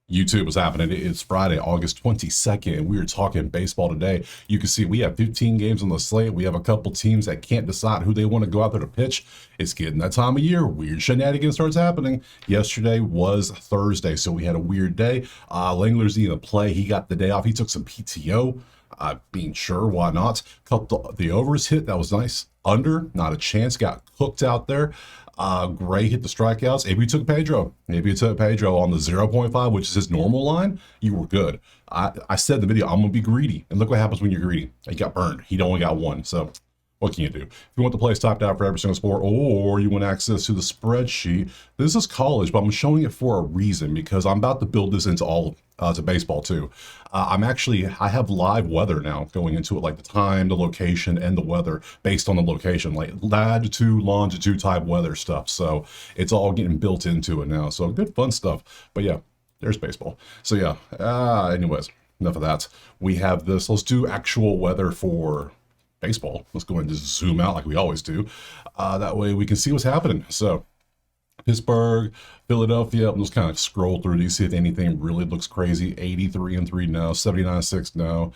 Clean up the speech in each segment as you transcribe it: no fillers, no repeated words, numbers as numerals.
YouTube, what's happening? It's Friday, August 22nd, and we are talking baseball today. You can see we have 15 games on the slate. We have a couple teams that can't decide who they want to go out there to pitch. It's getting that time of year. Weird shenanigans starts happening. Yesterday was Thursday, so we had a weird day. Langler's in the play. He got the day off. He took some PTO. Being sure, why not? Couple the overs hit. That was nice. Under, not a chance. Got cooked out there. Gray hit the strikeouts. Maybe you took Pedro. Maybe you took Pedro on the 0.5, which is his normal line. You were good. I said in the video, I'm going to be greedy. And look what happens when you're greedy. He got burned. He only got one. So what can you do? If you want the plays typed out for every single sport, or you want access to the spreadsheet, this is college, but I'm showing it for a reason because I'm about to build this into all to baseball too. I have live weather now going into it, like the time, the location, and the weather based on the location, like latitude, longitude type weather stuff. So it's all getting built into it now. So good, fun stuff. But yeah, there's baseball. So yeah, anyways, enough of that. We have this. Let's do actual weather for baseball. Let's go ahead and just zoom out like we always do. That way we can see what's happening. So Pittsburgh, Philadelphia, I'm just kind of scroll through to see if anything really looks crazy. 83-3 no, 79-6 no.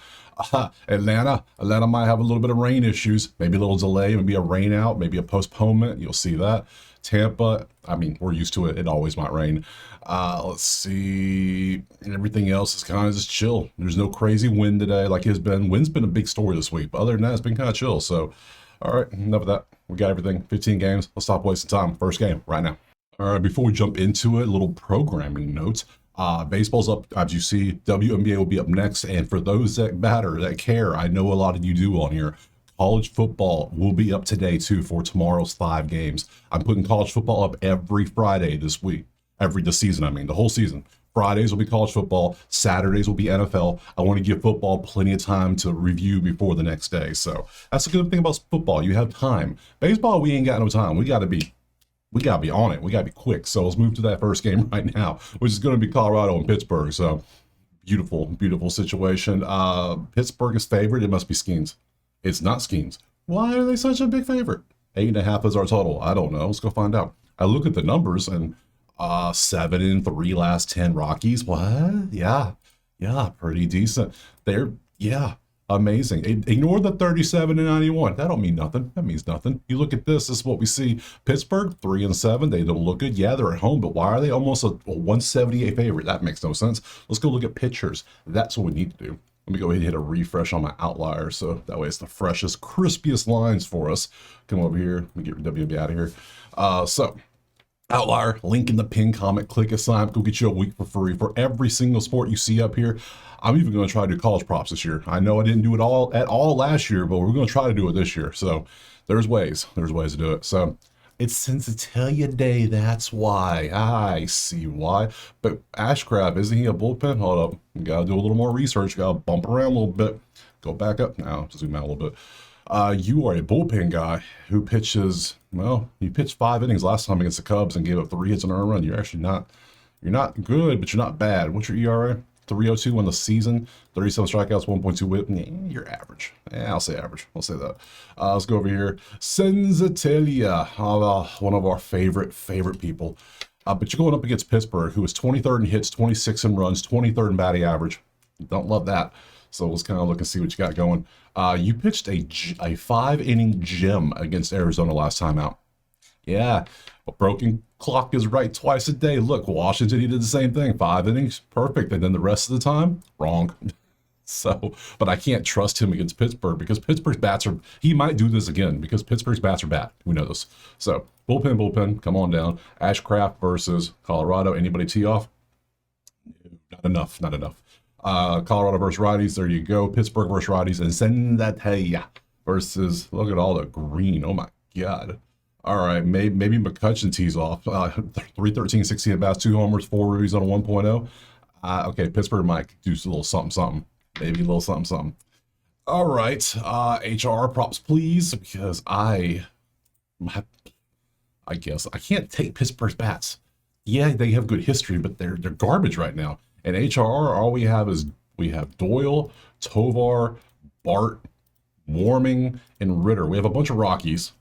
Atlanta might have a little bit of rain issues, maybe a little delay, maybe a rain out, maybe a postponement. You'll see that. Tampa, I mean, we're used to it. It always might rain. Let's see. Everything else is kind of just chill. There's no crazy wind today like it's been. Wind's been a big story this week, but other than that, it's been kind of chill. So, all right, enough of that. We got everything. 15 games. Let's stop wasting time. First game right now. All right, before we jump into it, a little programming notes. Baseball's up, as you see. WNBA will be up next. And for those that matter, that care, I know a lot of you do on here. College football will be up today too for tomorrow's 5 games. I'm putting college football up every Friday this week. This season, I mean, the whole season. Fridays will be college football. Saturdays will be NFL. I want to give football plenty of time to review before the next day. So that's the good thing about football. You have time. Baseball, we ain't got no time. We got to be on it. We got to be quick. So let's move to that first game right now, which is going to be Colorado and Pittsburgh. So beautiful, beautiful situation. Pittsburgh is favored. It must be Skeens. It's not Skeens. Why are they such a big favorite? 8.5 is our total. I don't know. Let's go find out. I look at the numbers and 7-3 last 10 Rockies. What? Yeah, pretty decent. Amazing. Ignore the 37-91. That don't mean nothing. That means nothing. You look at this. This is what we see. Pittsburgh 3-7. They don't look good. Yeah, they're at home, but why are they almost a 178 favorite? That makes no sense. Let's go look at pitchers. That's what we need to do. Let me go ahead and hit a refresh on my outlier, so that way it's the freshest, crispiest lines for us. Come over here. Let me get WB out of here. So outlier, link in the pin comment, click assign, go get you a week for free for every single sport you see up here. I'm even going to try to do college props this year. I know I didn't do it all at all last year, but we're going to try to do it this year. So there's ways to do it. So it's Cincinnati Day. That's why. I see why. But Ashcraft, isn't he a bullpen? Hold up. We got to do a little more research. Got to bump around a little bit. Go back up now. Zoom out a little bit. You are a bullpen guy who pitches, well, you pitched 5 innings last time against the Cubs and gave up 3 hits and an earned run. You're actually not, you're not good, but you're not bad. What's your ERA? 3.02 on the season, 37 strikeouts, 1.2 whip. You're average. Yeah, I'll say average. I'll say that. Let's go over here. Cincinnati, one of our favorite people. But you're going up against Pittsburgh, who is 23rd in hits, 26 in runs, 23rd in batting average. Don't love that. So let's kind of look and see what you got going. You pitched a 5-inning gem against Arizona last time out. Yeah, a broken clock is right twice a day. Look, Washington, he did the same thing. 5 innings, perfect. And then the rest of the time, wrong. So, but I can't trust him against Pittsburgh because Pittsburgh's bats are, he might do this again because Pittsburgh's bats are bad. We know this. So, bullpen, come on down. Ashcraft versus Colorado. Anybody tee off? Not enough. Colorado versus righties. There you go. Pittsburgh versus righties. And Cincinnati versus, look at all the green. Oh my God. All right, maybe McCutcheon tees off. 313, 16 at bats, 2 homers, 4 ribbies on a 1.0. Okay, Pittsburgh might do a little something. Maybe a little something. All right, HR props, please, because I guess I can't take Pittsburgh's bats. Yeah, they have good history, but they're garbage right now. And HR, all we have Doyle, Tovar, Bart, Warming, and Ritter. We have a bunch of Rockies.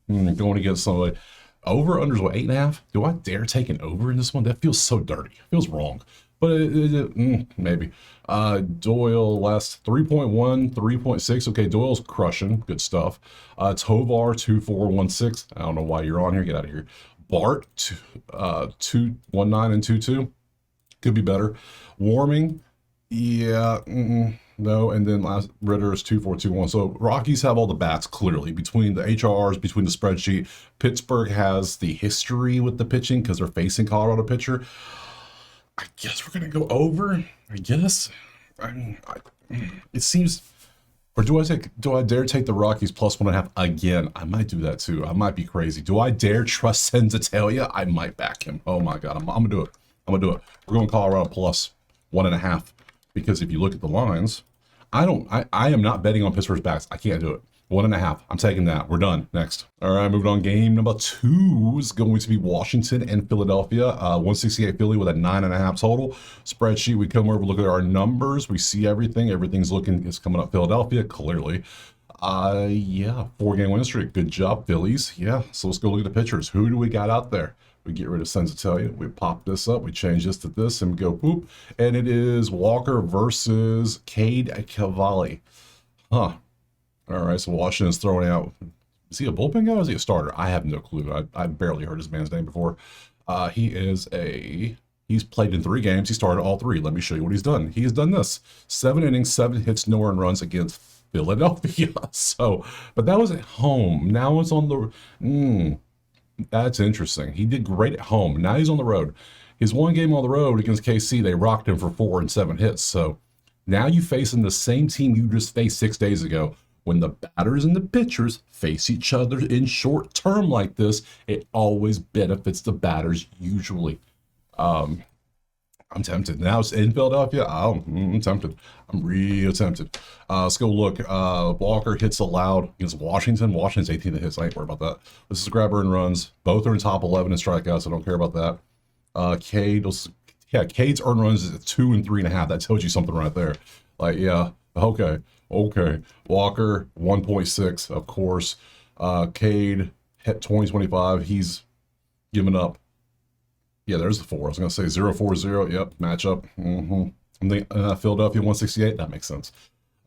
Going against somebody. Over unders what, 8.5? Do I dare take an over in this one? That feels so dirty. Feels wrong. but maybe. Doyle last 3.1, 3.6. Okay, Doyle's crushing. Good stuff. Tovar 2416. I don't know why you're on here. Get out of here. Bart 219 and 22. Could be better. Warming, yeah, no. And then last Ritter is 2421. So Rockies have all the bats clearly between the HRs, between the spreadsheet. Pittsburgh has the history with the pitching because they're facing Colorado pitcher. I guess we're gonna go over. I guess. I mean, it seems. Or do I dare take the Rockies plus 1.5 again? I might do that too. I might be crazy. Do I dare trust Cincinnati? I might back him. Oh my God, I'm gonna do it. I'm gonna do it. We're going Colorado plus 1.5 because if you look at the lines, I am not betting on Pittsburgh's backs. I can't do it. 1.5. I'm taking that. We're done. Next. All right, moving on. Game number 2 is going to be Washington and Philadelphia. 168 Philly with a 9.5 total. Spreadsheet. We come over, look at our numbers. We see everything. Everything's looking. It's coming up. Philadelphia clearly. Yeah, 4-game win streak. Good job, Phillies. Yeah. So let's go look at the pitchers. Who do we got out there? We get rid of Cincinnati. We pop this up. We change this to this and go poop. And it is Walker versus Cade Cavalli. Huh. All right, so Washington's throwing out. Is he a bullpen guy or is he a starter? I have no clue. I barely heard his man's name before. He's played in 3 games. He started all 3. Let me show you what he's done. He has done this: 7 innings, 7 hits, no earned runs against Philadelphia. So, but that was at home. Now it's on the. That's interesting. He did great at home. Now he's on the road. His 1 game on the road against KC, they rocked him for 4 and 7 hits. So now you facing the same team you just faced 6 days ago. When the batters and the pitchers face each other in short term like this, it always benefits the batters usually. I'm tempted. Now it's in Philadelphia. I'm tempted. I'm real tempted. Let's go look. Walker hits allowed against Washington. Washington's 18th in hits. I ain't worried about that. This is grabber and runs. Both are in top 11 in strikeouts. I don't care about that. Cade's earned runs is at 2 and 3.5. That tells you something right there. Like, yeah, okay. Walker 1.6, of course. Cade hit 2025. He's given up. Yeah, there's the 4. I was gonna say 0-4-0. Yep, matchup. I'm thinking, Philadelphia 168. That makes sense.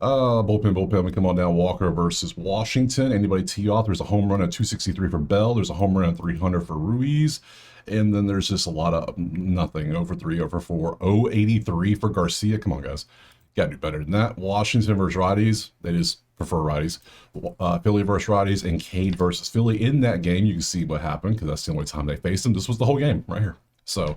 Bullpen. We come on down. Walker versus Washington. Anybody tee off? There's a home run at 263 for Bell. There's a home run at 300 for Ruiz. And then there's just a lot of nothing. 0-3, 0-4. 0-83 for Garcia. Come on, guys. Got to do better than that. Washington versus righties. They just prefer righties. Philly versus righties and Cade versus Philly. In that game, you can see what happened because that's the only time they faced them. This was the whole game right here. So,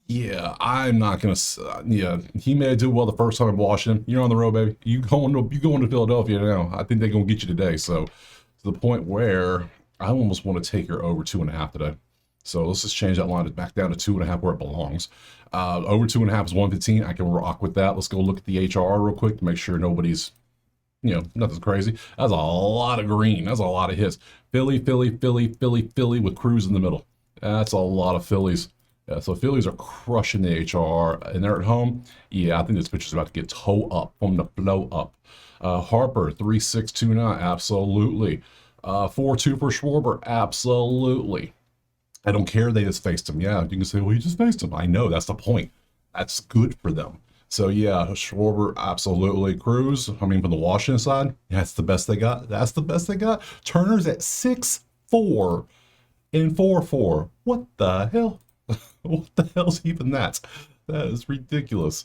yeah, I'm not going to... yeah, he may do well the first time in Washington. You're on the road, baby. You going to Philadelphia now. I think they're going to get you today. So, to the point where I almost want to take her over 2.5 today. So let's just change that line back down to 2.5 where it belongs. Over 2.5 is 115. I can rock with that. Let's go look at the HR real quick to make sure nobody's, nothing's crazy. That's a lot of green. That's a lot of hits. Philly with Cruz in the middle. That's a lot of Phillies. Yeah, so Phillies are crushing the HR, and they're at home. Yeah, I think this pitcher's about to get toe up from the blow up. Harper 3.629, absolutely. 4.2 for Schwarber, absolutely. I don't care. They just faced him. Yeah, you can say, well, you just faced him. I know. That's the point. That's good for them. So, yeah, Schwarber, absolutely. Cruz, from the Washington side, that's the best they got. That's the best they got. Turner's at 6.4 and 4.4. What the hell? What the hell's even that? That is ridiculous.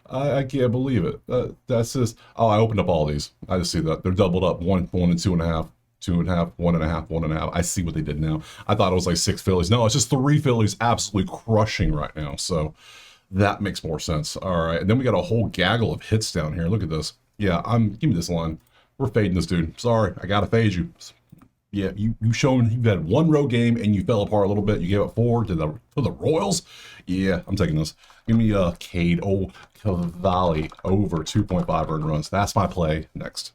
I can't believe it. That's just... Oh, I opened up all these. I just see that. They're doubled up. 1 and 2.5. 2.5, 1.5, 1.5. I see what they did now. I thought it was like 6 Phillies. No, it's just 3 Phillies absolutely crushing right now. So that makes more sense. All right. And then we got a whole gaggle of hits down here. Look at this. Yeah, give me this line. We're fading this dude. Sorry, I gotta fade you. Yeah, you shown you've had 1 road game and you fell apart a little bit. You gave up 4 to the Royals. Yeah, I'm taking this. Give me Cade Cavalli over 2.5 earned runs. That's my play. Next.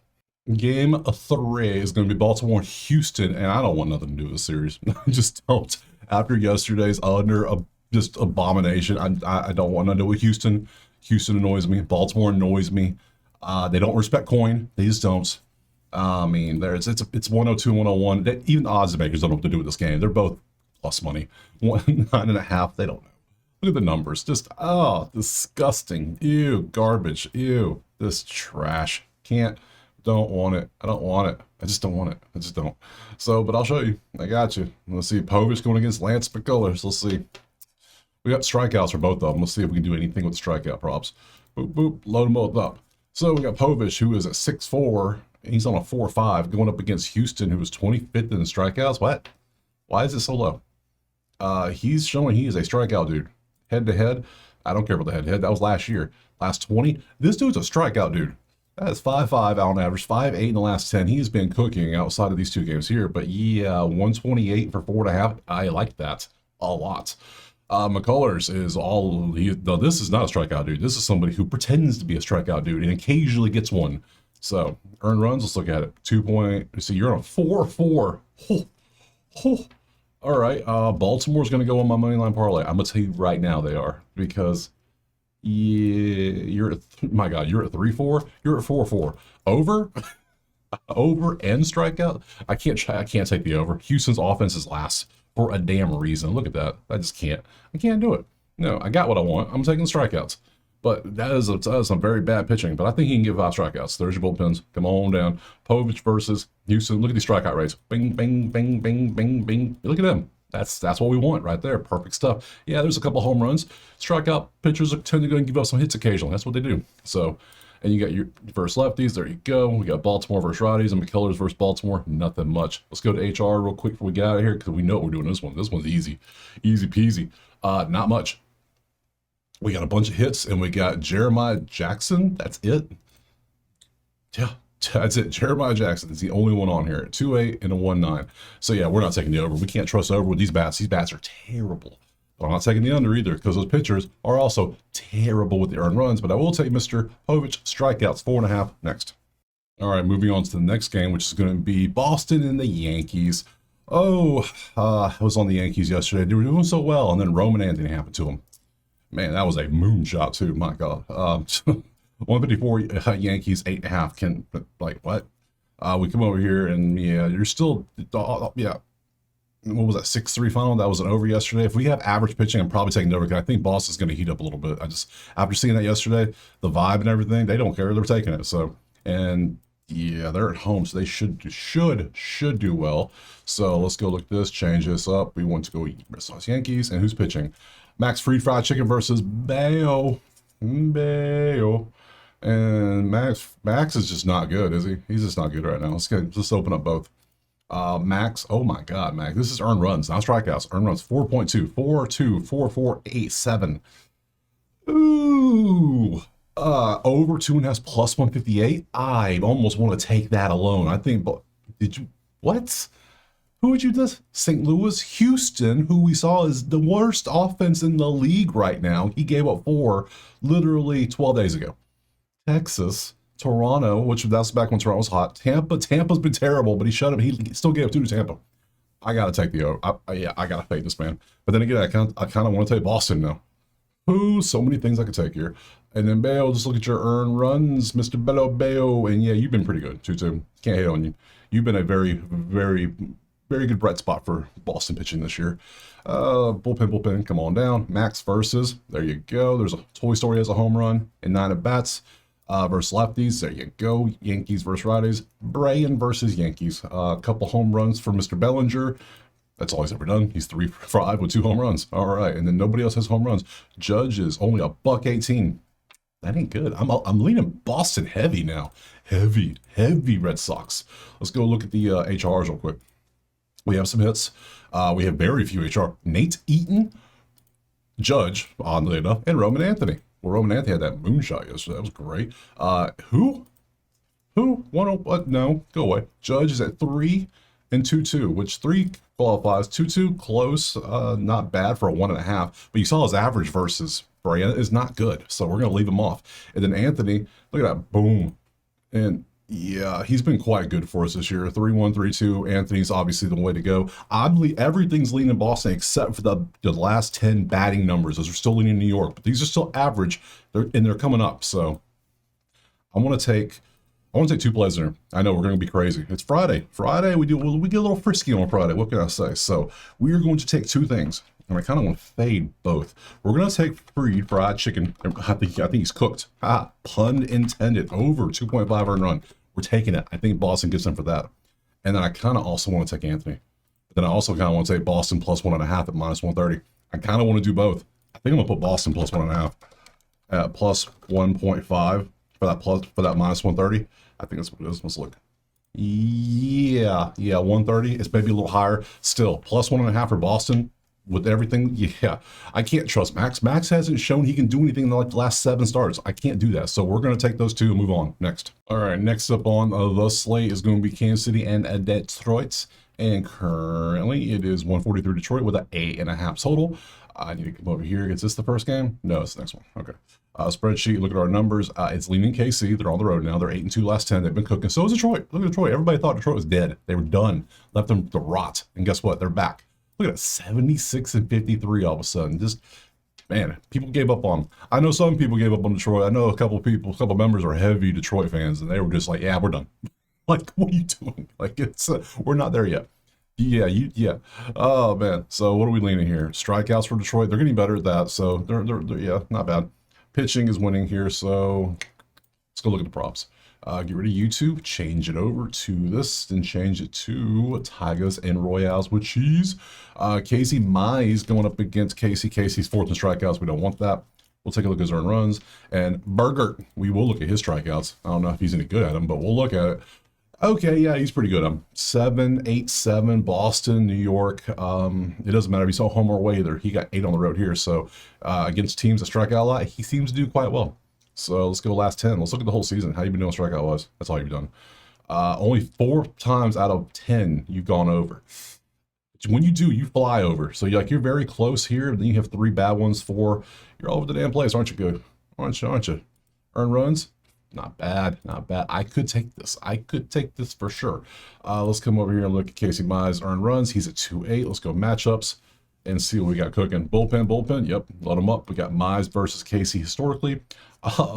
Game 3 is going to be Baltimore and Houston, and I don't want nothing to do with the series. I just don't. After yesterday's just abomination, I don't want nothing to do with Houston. Houston annoys me. Baltimore annoys me. They don't respect coin. They just don't. It's 102, 101. Even the odds makers don't know what to do with this game. They're both plus money. 9.5. They don't know. Look at the numbers. Just, oh, disgusting. Ew, garbage. Ew, this trash. Can't, don't want it. I don't want it. I just don't want it. I just don't. So, but I'll show you. I got you. Let's see. Povich going against Lance McCullers. Let's see. We got strikeouts for both of them. Let's see if we can do anything with the strikeout props. Boop, boop. Load them both up. So we got Povich, who is at 6'4". He's on a 4.5 going up against Houston, who was 25th in the strikeouts. What? Why is it so low? He's showing he is a strikeout dude. Head to head, I don't care about the head to head. That was last year. Last 20, this dude's a strikeout dude. That is 5.5 on average, 5.8 in the last 10. He's been cooking outside of these two games here, but yeah, 128 for 4.5. I like that a lot. McCullers is all no, this is not a strikeout dude. This is somebody who pretends to be a strikeout dude and occasionally gets one. So earned runs, let's look at it. 2 point. See, you're on a 4-4. Oh, oh. All right, Baltimore's going to go on my money line parlay. I'm going to tell you right now they are, because yeah, you're at, my God, you're at 3-4. You're at 4-4. Over, over and strikeout. I can't take the over. Houston's offense is last for a damn reason. Look at that. I just can't. I can't do it. No, I got what I want. I'm taking the strikeouts. But that is some very bad pitching. But I think he can give 5 strikeouts. There's your bullpens. Come on down. Povich versus Houston. Look at these strikeout rates. Bing, bing, bing, bing, bing, bing. Look at them. That's what we want right there. Perfect stuff. Yeah, there's a couple home runs. Strikeout pitchers tend to go and give up some hits occasionally. That's what they do. So, and you got your versus lefties. There you go. We got Baltimore versus righties and McKillers versus Baltimore. Nothing much. Let's go to HR real quick before we get out of here, because we know what we're doing this one. This one's easy. Easy peasy. Not much. We got a bunch of hits, and we got Jeremiah Jackson. That's it. Yeah, that's it. Jeremiah Jackson is the only one on here. 2.8 and a 1.9. So yeah, we're not taking the over. We can't trust over with these bats. These bats are terrible. But I'm not taking the under either, because those pitchers are also terrible with the earned runs. But I will take Mr. Povich strikeouts, 4.5 next. All right, moving on to the next game, which is going to be Boston and the Yankees. Oh, I was on the Yankees yesterday. They were doing so well, and then Roman Anthony happened to them. Man, that was a moonshot too. My God, 154 Yankees, 8.5. Can, like, what? We come over here and yeah, you're still yeah. What was that, 6-3 final? That was an over yesterday. If we have average pitching, I'm probably taking it over, because I think Boston's going to heat up a little bit. I just, after seeing that yesterday, the vibe and everything, they don't care. They're taking it. So, and yeah, they're at home, so they should do well. So let's go look at this, change this up. We want to go Red Sox Yankees, and who's pitching? Max Fried Chicken versus Bayo. And Max is just not good, is he? He's just not good right now. Let's open up both. Max, oh my God, Max. This is earned runs, not strikeouts. Earned runs, 4.2, 4.2, 4.487. Ooh. Over 2.5 plus 158. I almost want to take that alone. I think, but did you, what? Who would you this? St. Louis, Houston, who we saw is the worst offense in the league right now. He gave up 4 literally 12 days ago. Texas, Toronto, which that's back when Toronto was hot. Tampa's been terrible, but he shut him. He still gave up 2 to Tampa. I gotta take the over. I gotta fade this man. But then again, I kind of want to take Boston now. Ooh, so many things I could take here. And then Bayo, just look at your earned runs, Mr. Bayo. And yeah, you've been pretty good, too. Can't hate on you. You've been a very, very, very good bright spot for Boston pitching this year. Bullpen, come on down. Max versus, there you go. There's a Toy Story has a home run in 9 at bats. Versus lefties, there you go. Yankees versus righties. Brayan versus Yankees. A couple home runs for Mr. Bellinger. That's all he's ever done. He's 3 for 5 with 2 home runs. All right, and then nobody else has home runs. Judge is only a $1.18. That ain't good. I'm leaning Boston heavy now. Heavy Red Sox. Let's go look at the HRs real quick. We have some hits. We have very few HR. Nate Eaton, Judge, oddly enough, and Roman Anthony. Well, Roman Anthony had that moonshot yesterday. That was great. Who? What? No, go away. Judge is at 3 and 2-2, which 3 qualifies. 2-2, close. Not bad for a 1.5. But you saw his average versus Brayan is not good. So we're going to leave him off. And then Anthony, look at that. Boom. And yeah, he's been quite good for us this year. 3-1, 3-2. Anthony's obviously the way to go. Oddly, everything's leaning Boston except for the last 10 batting numbers. Those are still leaning New York, but these are still average. They're coming up. So I want to I want to take 2 plays in here. I know we're going to be crazy. It's Friday. Friday, we get a little frisky on Friday. What can I say? So we are going to take 2 things, and I kind of want to fade both. We're going to take free fried chicken. I think he's cooked. Pun intended. Over 2.5 earned run. We're taking it. I think Boston gets in for that. And then I kind of also want to take Anthony. But then I also kind of want to take Boston plus 1.5 at minus 130. I kind of want to do both. I think I'm gonna put Boston plus 1.5 at plus 1.5 for that minus 130. I think that's what it is. Let's look. Yeah, 130. It's maybe a little higher. Still, plus 1.5 for Boston with everything. Yeah, I can't trust Max. Max hasn't shown he can do anything in like the last 7 starts. I can't do that. So we're gonna take those 2 and move on. Next. All right, next up on the slate is going to be Kansas City and Detroit. And currently it is 143 Detroit with an 8.5 total. I need to come over here. Is this the first game? No, it's the next one. Okay. Spreadsheet, look at our numbers. It's leaning KC. They're on the road now. They're 8-2 last 10. They've been cooking. So is Detroit. Look at Detroit. Everybody thought Detroit was dead. They were done. Left them to rot. And guess what? They're back. Look at it. 76-53 all of a sudden. Just, man, people gave up on them. I know some people gave up on Detroit. I know a couple members are heavy Detroit fans, and they were just like, yeah, we're done. Like, what are you doing? Like, it's we're not there yet. Yeah. Oh man. So what are we leaning here? Strikeouts for Detroit. They're getting better at that. So they're yeah, not bad. Pitching is winning here. So let's go look at the props. Get rid of YouTube, change it over to this, and change it to Tigers and Royales with cheese. Casey Mize going up against Casey. Casey's 4th in strikeouts. We don't want that. We'll take a look at his earned runs. And Burgert, we will look at his strikeouts. I don't know if he's any good at them, but we'll look at it. Okay, yeah, he's pretty good. 7-8-7, Boston, New York. It doesn't matter if he's home or away either. He got 8 on the road here. So against teams that strike out a lot, he seems to do quite well. So let's go last 10. Let's look at the whole season. How you been doing strikeout wise? That's all you've done. Only 4 times out of 10 you've gone over. When you do, you fly over. So you're very close here. Then you have 3 bad ones, 4. You're all over the damn place, aren't you? Good, aren't you? Earned runs. Not bad. I could take this for sure. Let's come over here and look at Casey Mize earned runs. He's at 2.8. Let's go matchups and see what we got cooking. Bullpen. Yep, load them up. We got Mize versus Casey historically.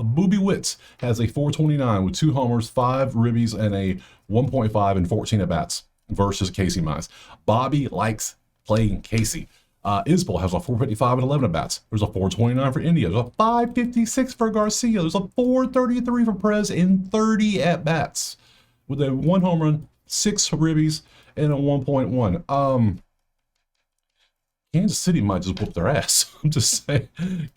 Booby Witts has a 429 with 2 homers, 5 ribbies, and a 1.5 and 14 at bats versus Casey Mize. Bobby likes playing Casey. Isbell has a 455 and 11 at bats. There's a 429 for India. There's a 556 for Garcia. There's a 433 for Perez and 30 at bats with a 1 home run, 6 ribbies, and a 1.1. Kansas City might just whoop their ass. I'm just saying.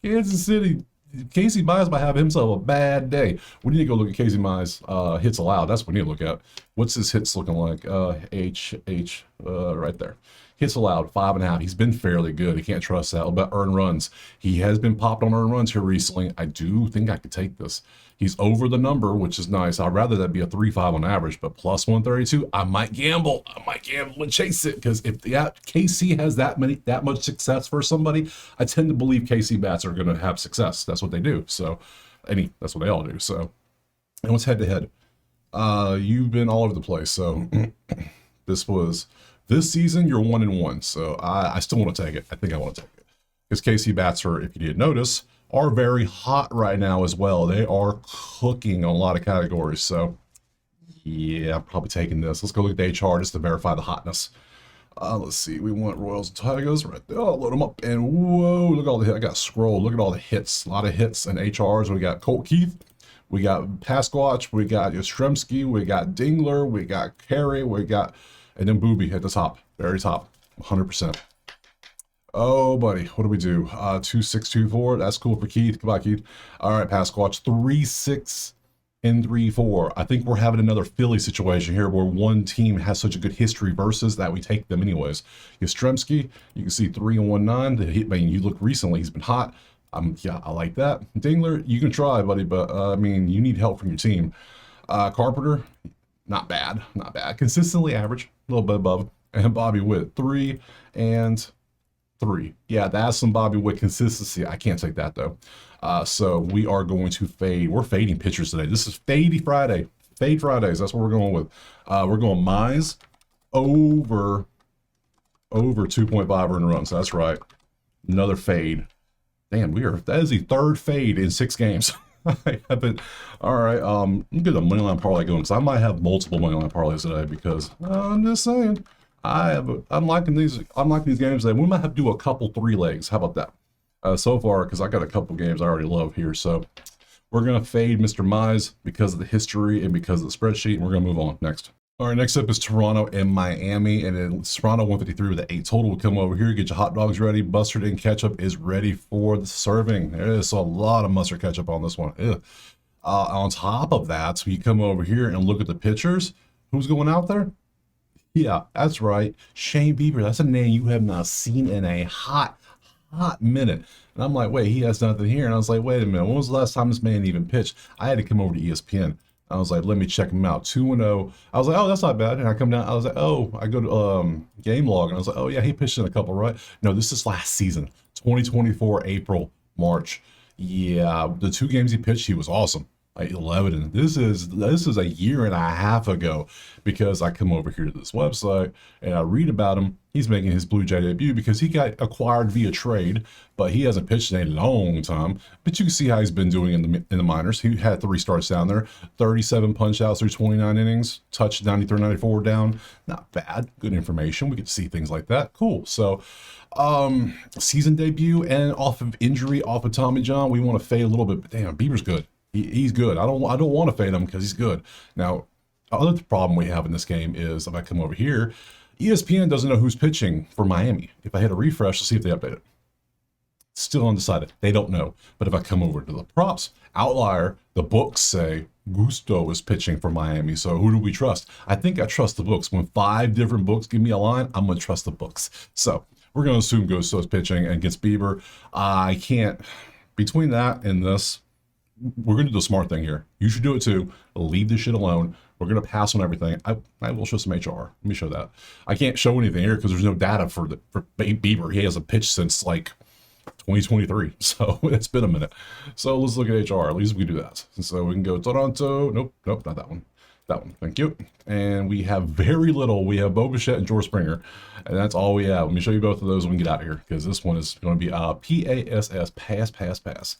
Kansas City, Casey Mize might have himself a bad day. We need to go look at Casey Mize hits allowed. That's what we need to look at. What's his hits looking like? Right there. Hits allowed 5.5. He's been fairly good. I can't trust that. About earned runs, he has been popped on earned runs here recently. I do think I could take this. He's over the number, which is nice. I'd rather that be a 3.5 on average, but plus 132, I might gamble. And chase it, because if KC has that much success for somebody, I tend to believe KC bats are going to have success. That's what they do. So, that's what they all do. So, and what's head to head? You've been all over the place. So, this season, you're 1-1. So I still want to take it. I think I want to take it. Because KC bats are, if you didn't notice, are very hot right now as well. They are cooking on a lot of categories. So yeah, I'm probably taking this. Let's go look at the HR just to verify the hotness. Let's see. We want Royals and Tigers right there. I'll load them up. And whoa, look at all the hits. I got to scroll. Look at all the hits. A lot of hits and HRs. We got Colt Keith. We got Pasquatch. We got Yastrzemski. We got Dingler. We got Carey. And then Booby at the top, very top, 100%. Oh, buddy, what do we do? 2-6-2-4. That's cool for Keith. Goodbye, Keith. All right, Pasquatch, 3-6 and 3-4. I think we're having another Philly situation here where one team has such a good history versus that we take them anyways. Yastrzemski, you can see 3-1-9. You look recently, he's been hot. Yeah, I like that. Dingler, you can try, buddy, but you need help from your team. Carpenter. Not bad. Consistently average, a little bit above. And Bobby Witt, 3 and 3. Yeah, that's some Bobby Witt consistency. I can't take that though. So we are going to fade. We're fading pitchers today. This is Fadey Friday. Fade Fridays. That's what we're going with. We're going Mize over 2.5 earned runs. That's right. Another fade. Damn, that is the 3rd fade in 6 games. I haven't. All right. Let me get a money line parlay going because I might have multiple money line parlays today because I'm just saying I'm liking these. I'm liking these games today. We might have to do a couple three legs. How about that? So far, because I got a couple games I already love here. So we're gonna fade Mr. Mize because of the history and because of the spreadsheet. And we're gonna move on next. All right, next up is Toronto and Miami, and then Toronto 153 with an 8 total. We'll come over here, get your hot dogs ready. Mustard and ketchup is ready for the serving. There is a lot of mustard ketchup on this one. On top of that, we come over here and look at the pitchers. Who's going out there? Yeah, that's right. Shane Bieber. That's a name you have not seen in a hot minute. And I'm like, wait, he has nothing here. And I was like, wait a minute. When was the last time this man even pitched? I had to come over to ESPN. I was like, let me check him out. 2-0. I was like, oh, that's not bad. And I come down. I was like, oh, I go to game log. And I was like, oh, yeah, he pitched in a couple, right? No, this is last season, 2024, April, March. Yeah, the 2 games he pitched, he was awesome. Like 11. And this is a year and a half ago because I come over here to this website and I read about him. He's making his Blue Jay debut because he got acquired via trade, but he hasn't pitched in a long time. But you can see how he's been doing in the minors. He had 3 starts down there, 37 punch outs through 29 innings, touched 93, 94 down. Not bad. Good information. We get to see things like that. Cool. So season debut and off of injury, off of Tommy John, we want to fade a little bit, but damn, Bieber's good. He's good. I don't want to fade him because he's good. Now, the other problem we have in this game is if I come over here, ESPN doesn't know who's pitching for Miami. If I hit a refresh, let's see if they update it. Still undecided. They don't know. But if I come over to the props, outlier, the books say Gusto is pitching for Miami. So who do we trust? I think I trust the books. When 5 different books give me a line, I'm going to trust the books. So we're going to assume Gusto is pitching against Bieber. I can't. Between that and this, we're going to do the smart thing here. You should do it too. Leave this shit alone. We're going to pass on everything. I will show some HR. Let me show that. I can't show anything here because there's no data for Bieber. He hasn't pitched since like 2023. So it's been a minute. So let's look at HR. At least we can do that. So we can go Toronto. Nope, not that one. That one. Thank you. And we have very little. We have Bo Bichette and George Springer. And that's all we have. Let me show you both of those when we get out of here because this one is going to be PASS, pass.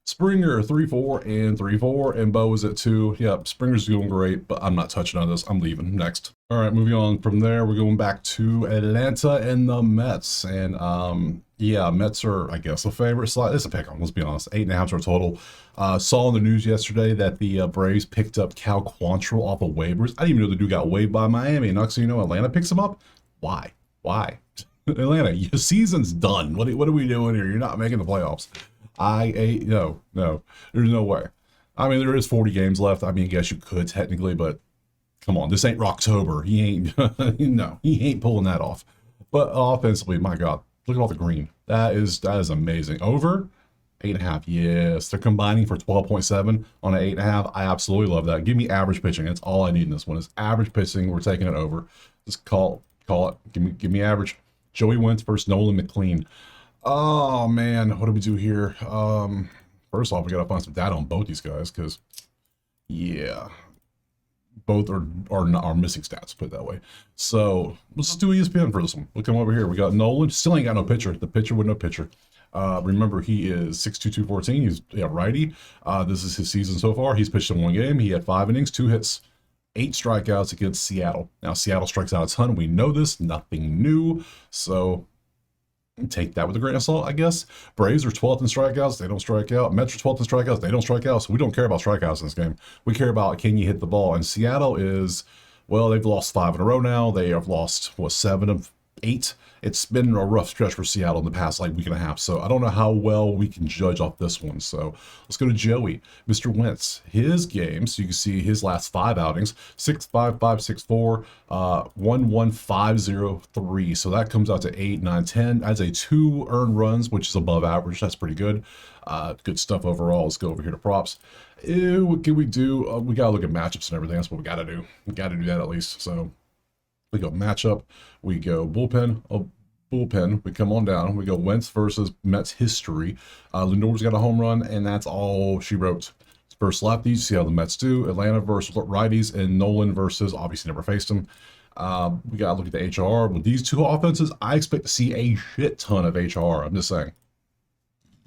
Springer 3-4 and 3-4, and Bo is at 2. Yep, Springer's doing great, but I'm not touching on this. I'm leaving. Next. All right, moving on from there, we're going back to Atlanta and the Mets. And yeah, Mets are, I guess, a favorite slot. It's a pick 'em, let's be honest. 8.5 are total. Saw in the news yesterday that the Braves picked up Cal Quantrill off of waivers. I didn't even know the dude got waived by Miami. And next thing you know, Atlanta picks him up. Why? Atlanta, your season's done. What are we doing here? You're not making the playoffs. No, there's no way. I mean, there is 40 games left. I mean, I guess you could technically, but come on, this ain't Rocktober. He ain't, no, he ain't pulling that off. But offensively, my God, look at all the green. That is amazing. Over 8.5. Yes, they're combining for 12.7 on an 8.5. I absolutely love that. Give me average pitching. That's all I need in this one is average pitching. We're taking it over. Just call it. Give me average. Joey Wentz versus Nolan McLean. Oh man, what do we do here? First off, we gotta find some data on both these guys because, yeah, both are missing stats. Put it that way. So let's just do ESPN for this one. We'll come over here. We got Nolan. Still ain't got no pitcher. The pitcher with no pitcher. Remember, he is 6'2", 214. He's a righty. This is his season so far. He's pitched in 1 game. He had 5 innings, 2 hits, 8 strikeouts against Seattle. Now Seattle strikes out a ton. We know this. Nothing new. So take that with a grain of salt, I guess. Braves are 12th in strikeouts. They don't strike out. Mets are 12th in strikeouts. They don't strike out. So we don't care about strikeouts in this game. We care about can you hit the ball. And Seattle is, well, they've lost 5 in a row now. They have lost, 7 of 8. It's been a rough stretch for Seattle in the past week and a half. So I don't know how well we can judge off this one. So let's go to Joey. Mr. Wentz, his games, you can see his last 5 outings, 6.55, 6.4, 1.1503. So that comes out to 8, 9, 10. That's a 2 earned runs, which is above average. That's pretty good. Good stuff overall. Let's go over here to props. What can we do? We got to look at matchups and everything. That's what we got to do. We got to do that at least. So we go matchup, we go bullpen, we come on down, we go Wentz versus Mets history. Lindor's got a home run, and that's all she wrote. Versus lefties, see how the Mets do. Atlanta versus righties, and Nolan versus, obviously never faced him. We got to look at the HR. With these 2 offenses, I expect to see a shit ton of HR. I'm just saying.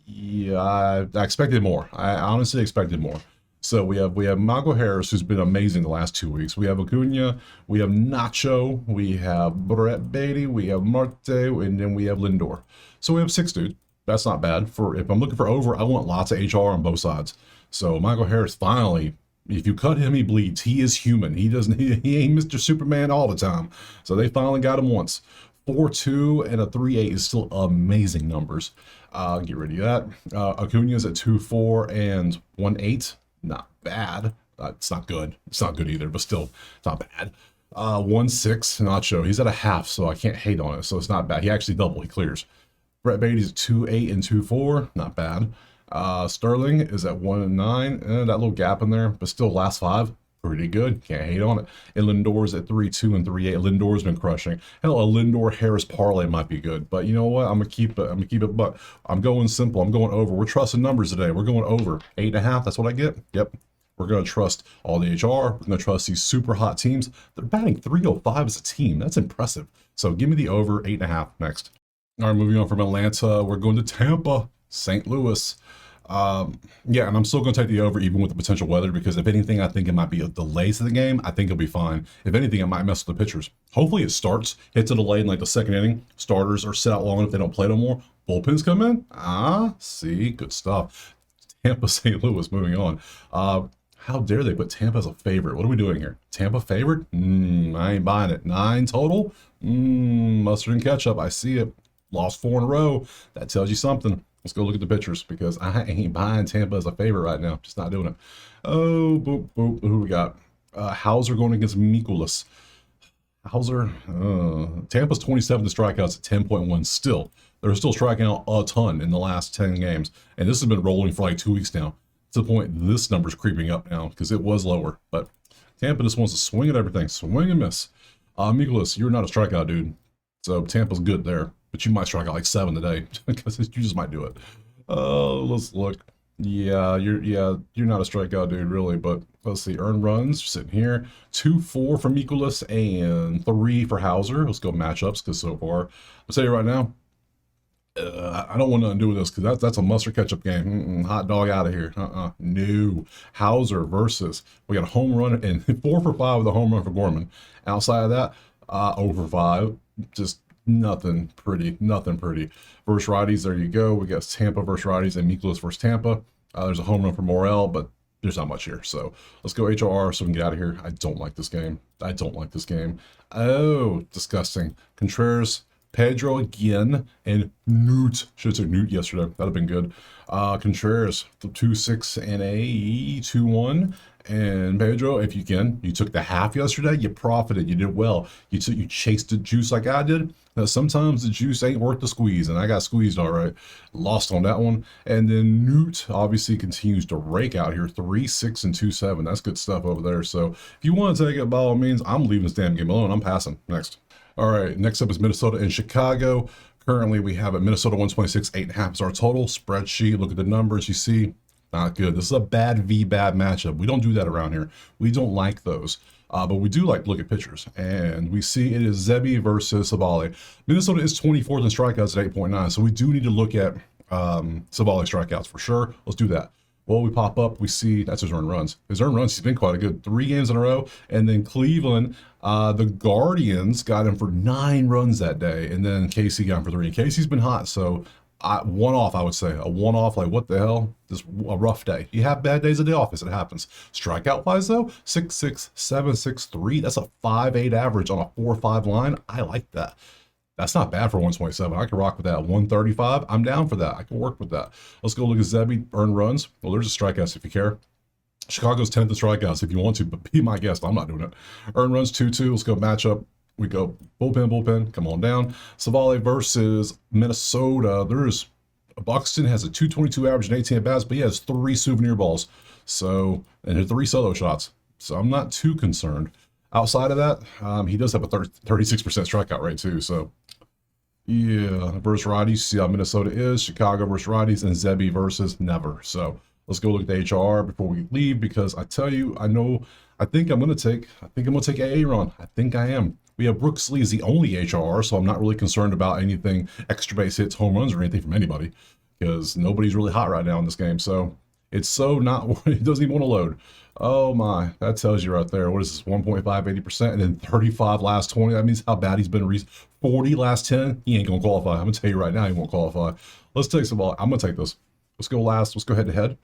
Yeah, I expected more. I honestly expected more. So we have Mago Harris, who's been amazing the last 2 weeks. We have Acuna, we have Nacho, we have Brett Beatty, we have Marte, and then we have Lindor. So we have six, dude. That's not bad. For if I'm looking for over, I want lots of HR on both sides. So Michael Harris finally, if you cut him, he bleeds. He is human. He doesn't. He ain't Mr. Superman all the time. So they finally got him once. 4.2 and a 3.8 is still amazing numbers. Get rid of that. Acuna's at 2.4 and 1.8. Not bad. It's not good. It's not good either, but still, it's not bad. 1.6, Nacho. He's at a half, so I can't hate on it. So it's not bad. He actually doubled. He clears. Brett Beatty's at 2.8 and 2.4. Not bad. Sterling is at 1 and 9. That little gap in there, but still last five. Pretty good. Can't hate on it. And Lindor's at 3.2 and 3.8. Lindor's been crushing. Hell, a Lindor Harris parlay might be good. But you know what? I'm gonna keep it. But I'm going simple. I'm going over. We're trusting numbers today. We're going over 8.5. That's what I get. Yep. We're gonna trust all the HR. We're gonna trust these super hot teams. They're batting 305 as a team. That's impressive. So give me the over 8.5 next. All right, moving on from Atlanta, we're going to Tampa, St. Louis. Yeah, and I'm still going to take the over even with the potential weather because if anything, I think it might be a delay to the game. I think it'll be fine. If anything, it might mess with the pitchers. Hopefully it starts, hits a delay in like the second inning. Starters are set out long enough they don't play no more. Bullpens come in. See, good stuff. Tampa, St. Louis, moving on. How dare they put Tampa as a favorite? What are we doing here? Tampa favorite? I ain't buying it. 9 total? Mustard and ketchup. I see it. Lost 4 in a row. That tells you something. Let's go look at the pitchers because I ain't buying Tampa as a favorite right now. Just not doing it. Oh, boop, boop. Who we got? Hauser going against Mikolas. Hauser. Tampa's 27th in strikeouts at 10.1 still. They're still striking out a ton in the last 10 games. And this has been rolling for like 2 weeks now. To the point this number's creeping up now because it was lower. But Tampa just wants to swing at everything. Swing and miss. Mikolas, you're not a strikeout dude. So Tampa's good there. But you might strike out like 7 today because you just might do it. Let's look. Yeah, you're not a strikeout dude, really. But let's see. Earned runs sitting here. 2-4 for Mikolas and 3 for Hauser. Let's go matchups because so far, I'll tell you right now, I don't want nothing to do with this because that's a mustard ketchup game. Hot dog out of here. No. Hauser versus we got a home run and 4 for 5 with a home run for Gorman. Outside of that, over 5. Just nothing pretty. Versus righties, there you go. We got Tampa versus righties and Mikolas versus Tampa. There's a home run for Morel, but there's not much here. So let's go HRR so we can get out of here. I don't like this game. Oh, disgusting. Contreras, Pedro again, and Newt. Should have took Newt yesterday. That'd have been good. Contreras, 2-6 and a 2-1. And Pedro, if you took the half yesterday, you profited, you did well. You chased the juice like I did. Now, sometimes the juice ain't worth the squeeze, and I got squeezed all right. Lost on that one. And then Newt obviously continues to rake out here, 3-6 and 2-7. That's good stuff over there. So if you want to take it by all means, I'm leaving this damn game alone. I'm passing. Next. All right, next up is Minnesota and Chicago. Currently, we have a Minnesota 126, 8.5 is our total. Spreadsheet, look at the numbers you see. Not good. This is a bad matchup. We don't do that around here. We don't like those. But we do like to look at pitchers. And we see it is Zebi versus Savali. Minnesota is 24th in strikeouts at 8.9. So we do need to look at Savali strikeouts for sure. Let's do that. Well, we pop up, we see that's his earned runs. His earned runs, he's been quite a good 3 games in a row. And then Cleveland, the Guardians got him for 9 runs that day. And then Casey got him for 3. And Casey's been hot. So one off, I would say. A one off, like what the hell? Just a rough day. You have bad days at the office. It happens. Strikeout wise, though, 6.6, 7.63. That's a 5.8 average on a 4.5 line. I like that. That's not bad for 127. I can rock with that. 135, I'm down for that. I can work with that. Let's go look at Zebi, earned runs. Well, there's a strikeouts if you care. Chicago's 10th in strikeouts if you want to, but be my guest. I'm not doing it. Earned runs 2-2. Let's go matchup. We go bullpen. Come on down. Savali versus Minnesota. Buxton has a 222 average and 18 at bats, but he has 3 souvenir balls. So, and 3 solo shots. So I'm not too concerned. Outside of that, he does have a 36% strikeout rate too. So yeah, versus righties, see how Minnesota is. Chicago versus righties, and Zebi versus never. So let's go look at the HR before we leave because I tell you, I think I'm gonna take Aaron. I think I am. We have Brooks Lee as the only HR, so I'm not really concerned about anything extra base hits, home runs, or anything from anybody. because nobody's really hot right now in this game. So it's so not, it doesn't even want to load. Oh my, that tells you right there. What is this? 1.5, 80%, and then 35 last 20. That means how bad he's been. 40 last 10. He ain't going to qualify. I'm going to tell you right now, he won't qualify. Let's take some ball. I'm going to take this. Let's go last. Let's go head to head.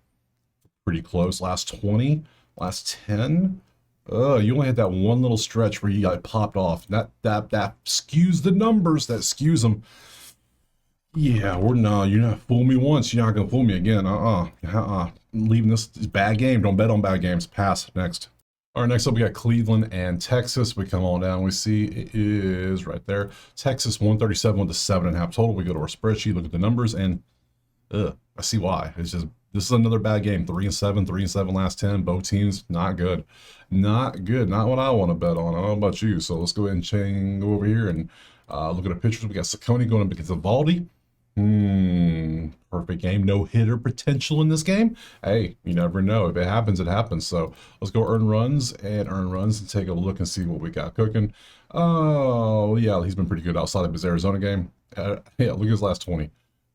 Pretty close. Last 20, last 10. You only had that one little stretch where you got popped off. That skews the numbers. That skews them. Yeah, you're not fool me once. You're not going to fool me again. I'm leaving this bad game. Don't bet on bad games. Pass. Next. All right, next up, we got Cleveland and Texas. We come on down. We see it is right there. Texas 137 with the 7.5 total. We go to our spreadsheet, look at the numbers, and I see why. It's just, this is another bad game. 3-7, 3-7 last 10. Both teams, not good. Not good. Not what I want to bet on. I don't know about you. So let's go ahead and go over here and look at the pictures. We got Cincinnati going up against Evaldi. Perfect game. No hitter potential in this game. Hey, you never know. If it happens, it happens. So let's go earn runs and take a look and see what we got cooking. Oh, yeah, he's been pretty good outside of his Arizona game. Yeah, look at his last 20.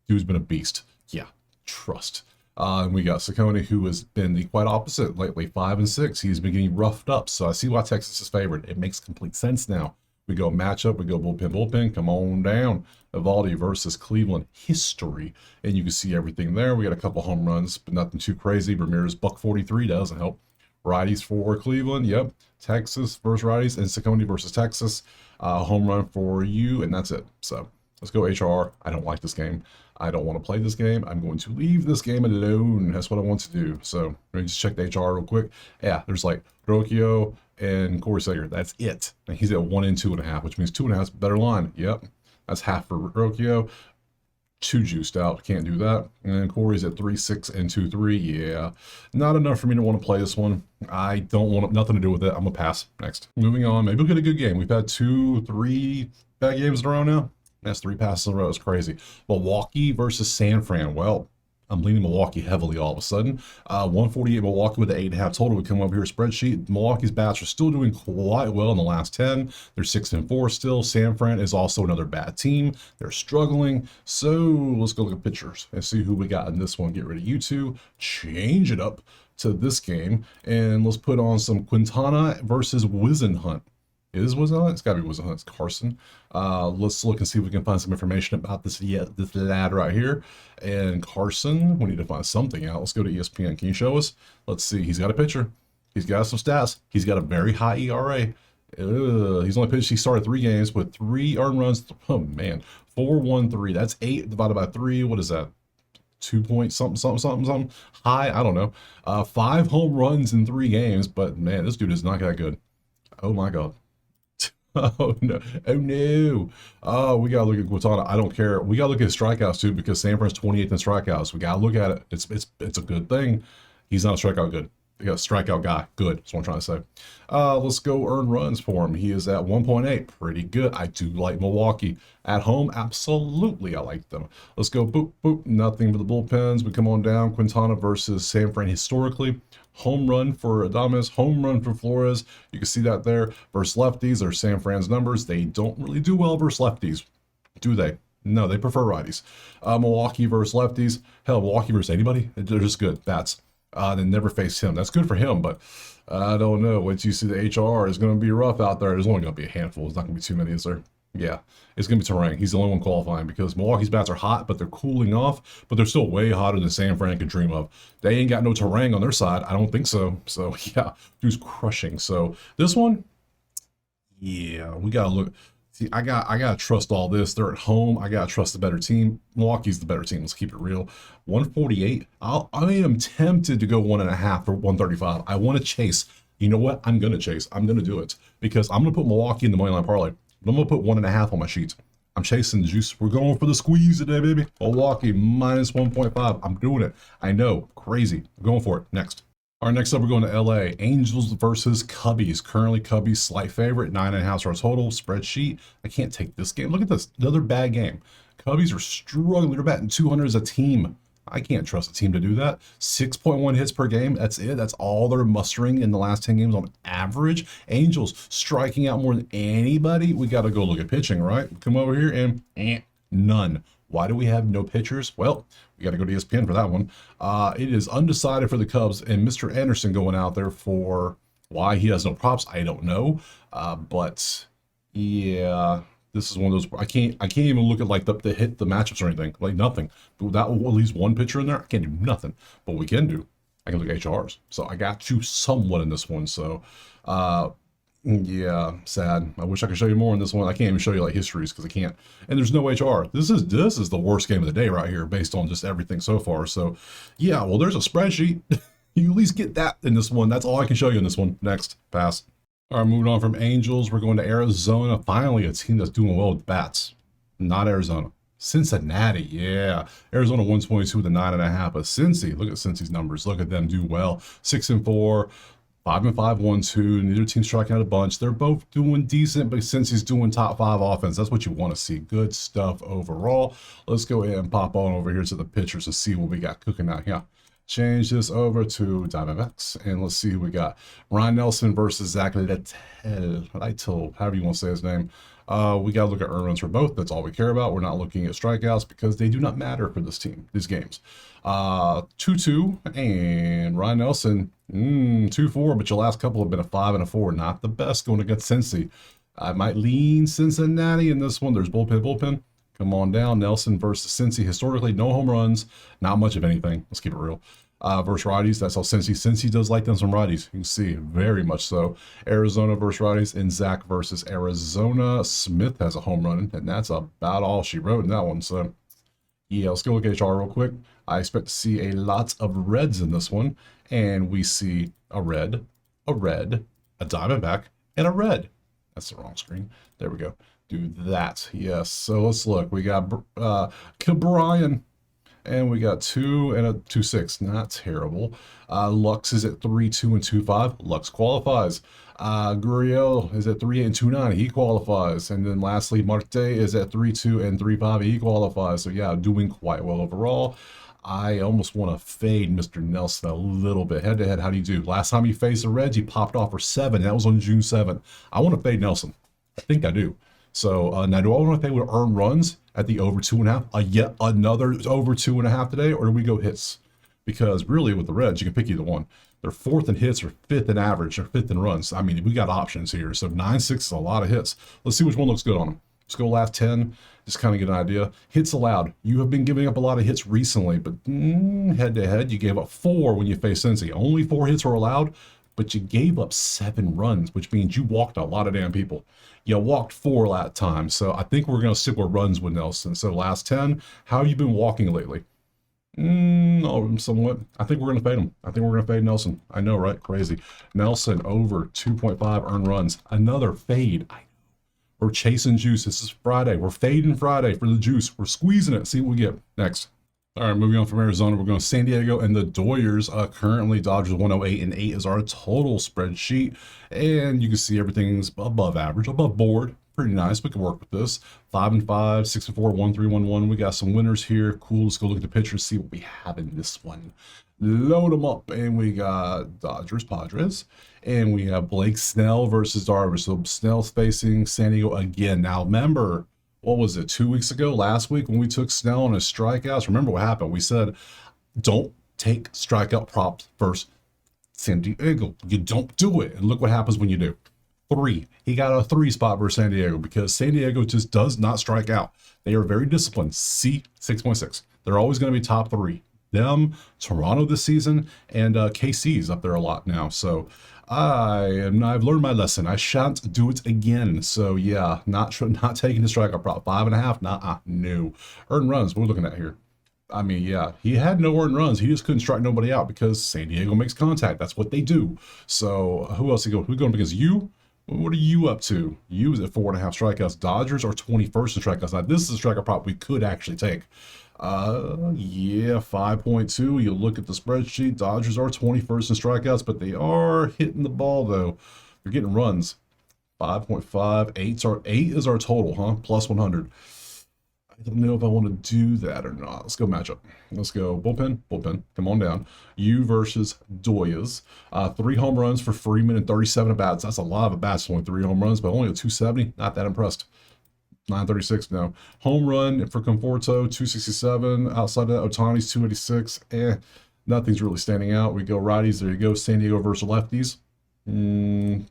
Dude's been a beast. Yeah, trust. And we got Ciccone, who has been the quite opposite lately, 5-6. He's been getting roughed up. So I see why Texas is favored. It makes complete sense now. We go matchup, we go bullpen, come on down. Evaldi versus Cleveland history. And you can see everything there. We got a couple home runs, but nothing too crazy. Ramirez, $143 doesn't help. Righties for Cleveland, yep. Texas versus righties, and Ciccone versus Texas. Home run for you, and that's it. So let's go HR. I don't like this game. I don't want to play this game. I'm going to leave this game alone. That's what I want to do. So let me just check the HR real quick. Yeah, there's like Rocchio and Corey Seager. That's it. And he's at 1 and 2.5, which means 2.5 is better line. Yep. That's half for Rocchio. 2 juiced out. Can't do that. And then Corey's at 3-6 and 2-3. Yeah. Not enough for me to want to play this one. I don't want nothing to do with it. I'm going to pass. Next. Moving on. Maybe we'll get a good game. We've had 2-3 bad games in a row now. That's 3 passes in a row. It's crazy. Milwaukee versus San Fran. Well, I'm leaning Milwaukee heavily all of a sudden. 148 Milwaukee with the 8.5 total. We come up here, spreadsheet. Milwaukee's bats are still doing quite well in the last 10. They're 6-4 still. San Fran is also another bad team. They're struggling. So let's go look at pitchers and see who we got in this one. Get rid of you two. Change it up to this game. And let's put on some Quintana versus Wizenhunt. Is Wizenhunt? It's got to be Wizenhunt. It's Carson. Let's look and see if we can find some information about this lad right here. And Carson, we need to find something out. Let's go to ESPN. Can you show us? Let's see. He's got a pitcher. He's got some stats. He's got a very high ERA. He's only pitched. He started 3 games with 3 earned runs. Oh man, 4.13. That's 8 divided by 3. What is that? 2 point something high. I don't know. 5 home runs in 3 games. But man, this dude is not that good. Oh my god. Oh no! Oh no! Oh, we gotta look at Quintana. I don't care. We gotta look at his strikeouts too, because San Fran's 28th in strikeouts. We gotta look at it. It's a good thing. He's not a strikeout good. We got a strikeout guy. Good. That's what I'm trying to say. Let's go earn runs for him. He is at 1.8. Pretty good. I do like Milwaukee. At home, absolutely I like them. Let's go boop, boop. Nothing for the bullpens. We come on down. Quintana versus San Fran historically. Home run for Adames, home run for Flores. You can see that there. Versus lefties are San Fran's numbers. They don't really do well versus lefties, do they? No, they prefer righties. Milwaukee versus lefties. Hell, Milwaukee versus anybody. They're just good. Bats. They never face him. That's good for him, but I don't know. Once you see the HR is going to be rough out there. There's only going to be a handful. There's not going to be too many, is there? Yeah, it's going to be Terang. He's the only one qualifying because Milwaukee's bats are hot, but they're cooling off, but they're still way hotter than San Fran could dream of. They ain't got no Terang on their side. I don't think so. So, yeah, dude's crushing. So, this one, yeah, we got to look. See, I got to trust all this. They're at home. I got to trust the better team. Milwaukee's the better team. Let's keep it real. 148. I am tempted to go 1.5 for 135. I want to chase. You know what? I'm going to chase. I'm going to do it because I'm going to put Milwaukee in the moneyline parlay. I'm going to put 1.5 on my sheet. I'm chasing the juice. We're going for the squeeze today, baby. Milwaukee minus 1.5. I'm doing it. I know. Crazy. I'm going for it. Next. All right, next up, we're going to LA. Angels versus Cubbies. Currently, Cubbies slight favorite. 9.5 star total. Spreadsheet. I can't take this game. Look at this. Another bad game. Cubbies are struggling. They're batting 200 as a team. I can't trust a team to do that. 6.1 hits per game. That's it. That's all they're mustering in the last 10 games on average. Angels striking out more than anybody. We got to go look at pitching, right? Come over here and none. Why do we have no pitchers? Well, we got to go to ESPN for that one. It is undecided for the Cubs, and Mr. Anderson going out there for why he has no props, I don't know. But yeah, this is one of those I can't even look at like the hit the matchups or anything, like nothing. Without at least one pitcher in there, I can't do nothing. But we can do, I can look at HRs. So I got you somewhat in this one. So yeah, sad. I wish I could show you more in this one. I can't even show you like histories because I can't. And there's no HR. This is the worst game of the day right here based on just everything so far. So yeah, well, there's a spreadsheet. You at least get that in this one. That's all I can show you in this one. Next, pass. All right, moving on from Angels, we're going to Arizona. Finally, a team that's doing well with bats. Not Arizona. Cincinnati, yeah. Arizona 122 with a 9.5. But Cincy, look at Cincy's numbers. Look at them do well. 6-4. 5-5, 1-2. Neither team striking out a bunch. They're both doing decent, but since he's doing top 5 offense, that's what you want to see. Good stuff overall. Let's go ahead and pop on over here to the pitchers and see what we got cooking out here. Change this over to Diamondbacks, and let's see who we got. Ryan Nelson versus Zach Littell, however you want to say his name. We got to look at earned runs for both. That's all we care about. We're not looking at strikeouts because they do not matter for this team, these games. 2-2, and Ryan Nelson, 2-4, but your last couple have been a 5 and a 4. Not the best going against Cincy. I might lean Cincinnati in this one. There's bullpen. Come on down. Nelson versus Cincy. Historically, no home runs, not much of anything. Let's keep it real. Versus righties, that's how Cincy does like them some righties. You can see, very much so. Arizona versus righties, and Zach versus Arizona. Smith has a home run, and that's about all she wrote in that one. So, yeah, let's go look at HR real quick. I expect to see a lot of reds in this one, and we see a red, a Diamondback, and a red. That's the wrong screen. There we go. Do that. Yes. So let's look. We got Brian, and we got 2 and a 2-6. Not terrible. Lux is at 3-2 and 2-5. Lux qualifies. Gurriel is at 3-8 and 2-9. He qualifies. And then lastly, Marte is at 3-2 and 3-5. He qualifies. So yeah, doing quite well overall. I almost want to fade Mr. Nelson a little bit. Head to head, how do you do? Last time he faced the Reds, he popped off for 7. That was on June 7th. I want to fade Nelson. I think I do. So now, do I want to fade with earned runs at the over 2.5? Yet another over 2.5 today, or do we go hits? Because really, with the Reds, you can pick either one. They're 4th in hits, or 5th in average, or 5th in runs. I mean, we got options here. So 9-6 is a lot of hits. Let's see which one looks good on them. Let's go last 10, just kind of get an idea. Hits allowed. You have been giving up a lot of hits recently, but head to head, you gave up 4 when you faced Cincy. Only 4 hits were allowed, but you gave up 7 runs, which means you walked a lot of damn people. You walked 4 that time, so I think we're going to stick with runs with Nelson. So last 10, how have you been walking lately? Somewhat. I think we're going to fade him. I think we're going to fade Nelson. I know, right? Crazy. Nelson over 2.5 earned runs. Another fade. We're chasing juice. This is Friday. We're fading Friday for the juice. We're squeezing it. See what we get. Next. All right, moving on from Arizona, we're going to San Diego and the Doyers. Currently, Dodgers 108 and 8 is our total spreadsheet. And you can see everything's above average, above board. Pretty nice. We can work with this. 5-5, 6-4, 1-3, 1-1. We got some winners here. Cool. Let's go look at the pictures, see what we have in this one. Load them up. And we got Dodgers, Padres. And we have Blake Snell versus Darvish. So Snell's facing San Diego again. Now, remember, what was it, 2 weeks ago, last week, when we took Snell on his strikeouts? Remember what happened? We said, don't take strikeout props versus San Diego. You don't do it. And look what happens when you do. 3. He got a 3 spot versus San Diego because San Diego just does not strike out. They are very disciplined. C 6.6. They're always going to be top 3. Them, Toronto this season, and KC's up there a lot now. So I've learned my lesson. I shan't do it again. So yeah, not taking the strikeout prop. 5.5. No. Earned runs. What are we looking at here? I mean, yeah, he had no earned runs. He just couldn't strike nobody out because San Diego makes contact. That's what they do. So who else who's going against you? What are you up to? You is at 4.5 strikeouts. Dodgers are 21st in strikeouts. Now, this is a strikeout prop we could actually take. Yeah, 5.2. You look at the spreadsheet. Dodgers are 21st in strikeouts, but they are hitting the ball, though. They're getting runs. 5.5. 8 is our total, huh? Plus 100. I don't know if I want to do that or not. Let's go matchup. Let's go bullpen. Come on down. You versus Doyers. 3 home runs for Freeman and 37 at bats. That's a lot of at bats. Only 3 home runs, but only a 270. Not that impressed. 936 no. Home run for Conforto, 267. Outside of that, Otani's 286. Nothing's really standing out. We go righties. There you go. San Diego versus lefties.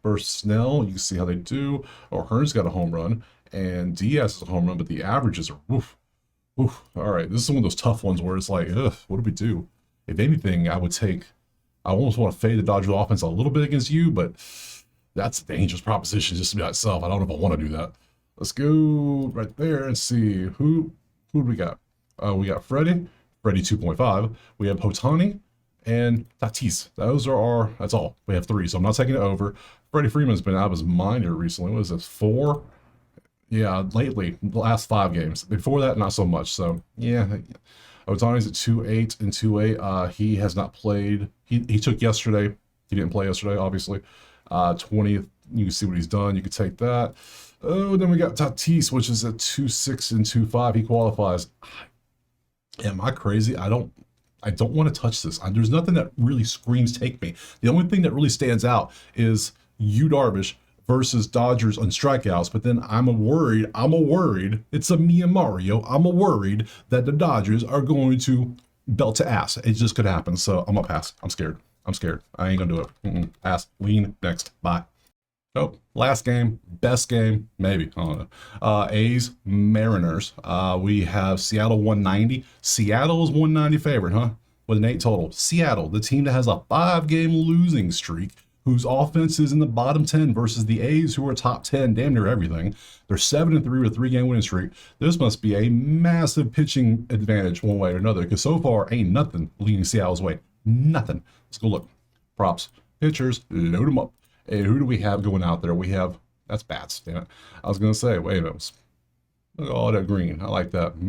Versus Snell. You can see how they do. Oh, Hearn's got a home run. And Diaz is a home run, but the averages are woof. Woof. All right. This is one of those tough ones where it's like, ugh, what do we do? If anything, I almost want to fade the Dodgers offense a little bit against you, but that's a dangerous proposition just by itself. I don't know if I want to do that. Let's go right there and see who do we got. We got Freddie 2.5. We have Otani and Tatis. That's all. We have 3, so I'm not taking it over. Freddie Freeman's been out of his mind here recently. What is this, 4? Yeah, lately, the last 5 games. Before that, not so much. So, yeah. Otani's at 2.8 and 2.8. He has not played. He took yesterday. He didn't play yesterday, obviously. 20th, you can see what he's done. You can take that. Oh, then we got Tatis, which is at 2.6 and 2.5. He qualifies. Am I crazy? I don't want to touch this. There's nothing that really screams take me. The only thing that really stands out is Yu Darvish versus Dodgers on strikeouts. But then I'm worried. It's a me and Mario. I'm worried that the Dodgers are going to belt to ass. It just could happen. So I'm gonna pass. I'm scared. I ain't gonna do it. Pass. Lean. Next. Bye. Oh, last game, best game, maybe. I don't know. A's, Mariners. We have Seattle 190. Seattle is 190 favorite, huh? With an 8 total. Seattle, the team that has a 5-game losing streak, whose offense is in the bottom 10 versus the A's, who are top 10, damn near everything. They're 7-3 with a 3-game winning streak. This must be a massive pitching advantage one way or another, because so far ain't nothing leading Seattle's way. Nothing. Let's go look. Props. Pitchers, load them up. Hey, who do we have going out there? We have, that's bats, damn it. I was going to say, wait a minute. Look at all that green. I like that.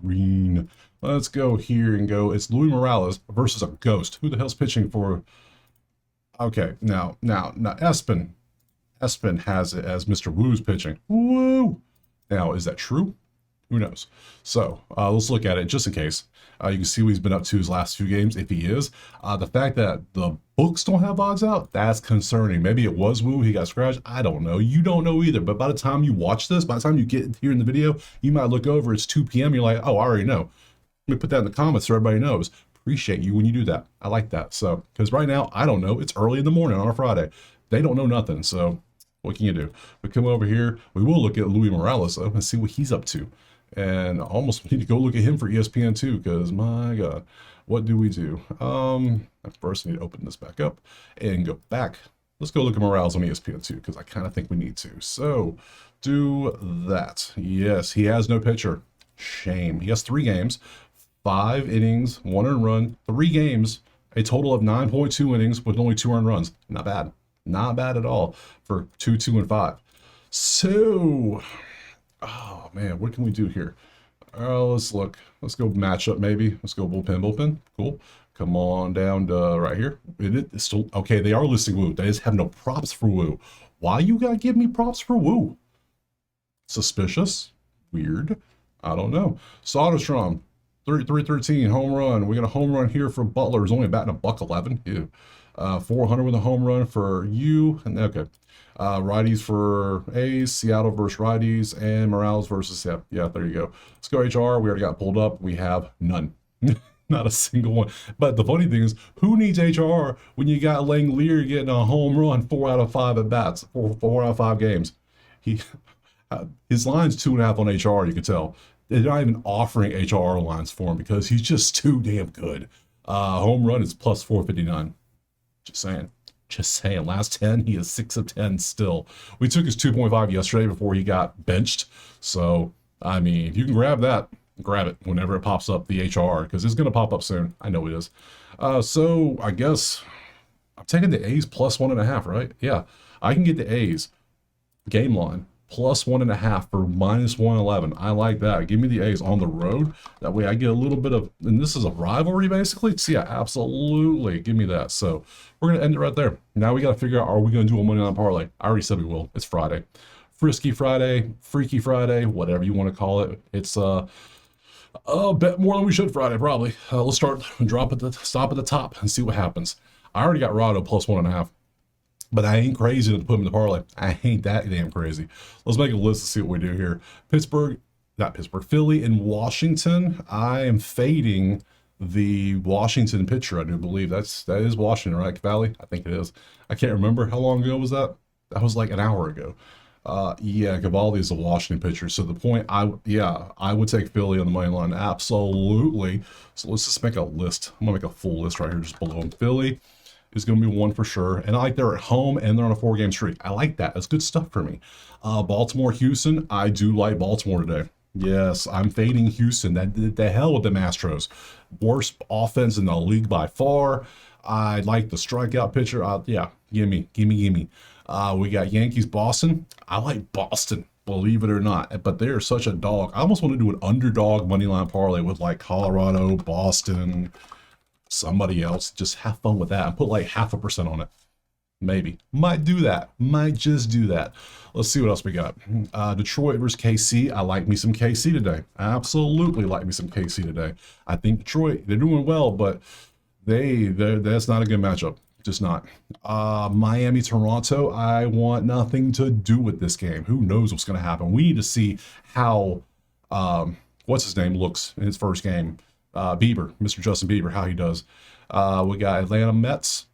Green. Let's go here and go. It's Luis Morales versus a ghost. Who the hell's pitching for? Okay, now, Espen has it as Mr. Woo's pitching. Woo! Now, is that true? Who knows? So let's look at it just in case. You can see what he's been up to his last few games, if he is. The fact that the books don't have odds out, that's concerning. Maybe it was Woo, he got scratched. I don't know. You don't know either. But by the time you watch this, by the time you get here in the video, you might look over, it's 2 p.m. You're like, oh, I already know. Let me put that in the comments so everybody knows. Appreciate you when you do that. I like that. So, because right now, I don't know. It's early in the morning on a Friday. They don't know nothing. So, what can you do? We come over here. We will look at Luis Morales, though, and see what he's up to. And I almost need to go look at him for ESPN too, because my God, what do we do? First I need to open this back up and go back. Let's go look at Morales on ESPN too, because I kind of think we need to. So do that. Yes, he has no pitcher. Shame. He has 3 games, 5 innings, 1 earned run, 3 games, a total of 9.2 innings with only 2 earned runs. Not bad. Not bad at all for 2, 2, and 5. So, oh man, what can we do here? Let's look. Let's go matchup maybe. Let's go bullpen. Cool. Come on down to right here. It's still okay. They are listing Woo. They just have no props for Woo. Why you gotta give me props for Woo? Suspicious. Weird. I don't know. Soderstrom, 313 home run. We got a home run here for Butler. He's only batting $111. Ew. 400 with a home run for you. And okay. Righties for A's, Seattle versus righties, and Morales versus, yeah, there you go. Let's go HR. We already got pulled up. We have none. Not a single one. But the funny thing is, who needs HR when you got Langelier getting a home run 4 out of 5 at bats, 4 out of 5 games? His line's 2.5 on HR, you can tell. They're not even offering HR lines for him because he's just too damn good. Home run is plus 459. Just saying, last 10, he is 6 of 10 still. We took his 2.5 yesterday before he got benched. So, I mean, if you can grab that, grab it whenever it pops up, the HR, because it's going to pop up soon. I know it is. So, I guess I'm taking the A's plus 1.5, right? Yeah, I can get the A's game line plus 1.5 for minus 111. I like that. Give me the A's on the road. That way I get a little bit of, and this is a rivalry basically. So yeah, absolutely. Give me that. So we're going to end it right there. Now we got to figure out, are we going to do a Monday Night Parlay? I already said we will. It's Friday. Frisky Friday, Freaky Friday, whatever you want to call it. It's a bet more than we should Friday, probably. Let's stop at the top and see what happens. I already got Rado plus 1.5. But I ain't crazy to put him in the parlay. I ain't that damn crazy. Let's make a list to see what we do here. Philly and Washington. I am fading the Washington pitcher. I do believe that is Washington, right, Valley? I think it is. I can't remember how long ago was that. That was like an hour ago. Yeah, Cavalli is a Washington pitcher. So the point, I would take Philly on the money line, absolutely. So let's just make a list. I'm gonna make a full list right here, just below him. Philly is going to be one for sure. And I like they're at home and they're on a 4-game streak. I like that. That's good stuff for me. Baltimore, Houston. I do like Baltimore today. Yes, I'm fading Houston. The hell with the Astros. Worst offense in the league by far. I like the strikeout pitcher. Yeah, gimme. We got Yankees, Boston. I like Boston, believe it or not. But they're such a dog. I almost want to do an underdog money line parlay with like Colorado, Boston, somebody else. Just have fun with that and put like 0.5% on it. Maybe. Might do that. Might just do that. Let's see what else we got. Detroit versus KC. I like me some KC today. I absolutely like me some KC today. I think Detroit, they're doing well, but that's not a good matchup. Just not. Miami, Toronto. I want nothing to do with this game. Who knows what's going to happen? We need to see how, what's his name, looks in his first game. Bieber, Mr. Justin Bieber, how he does. We got Atlanta Mets.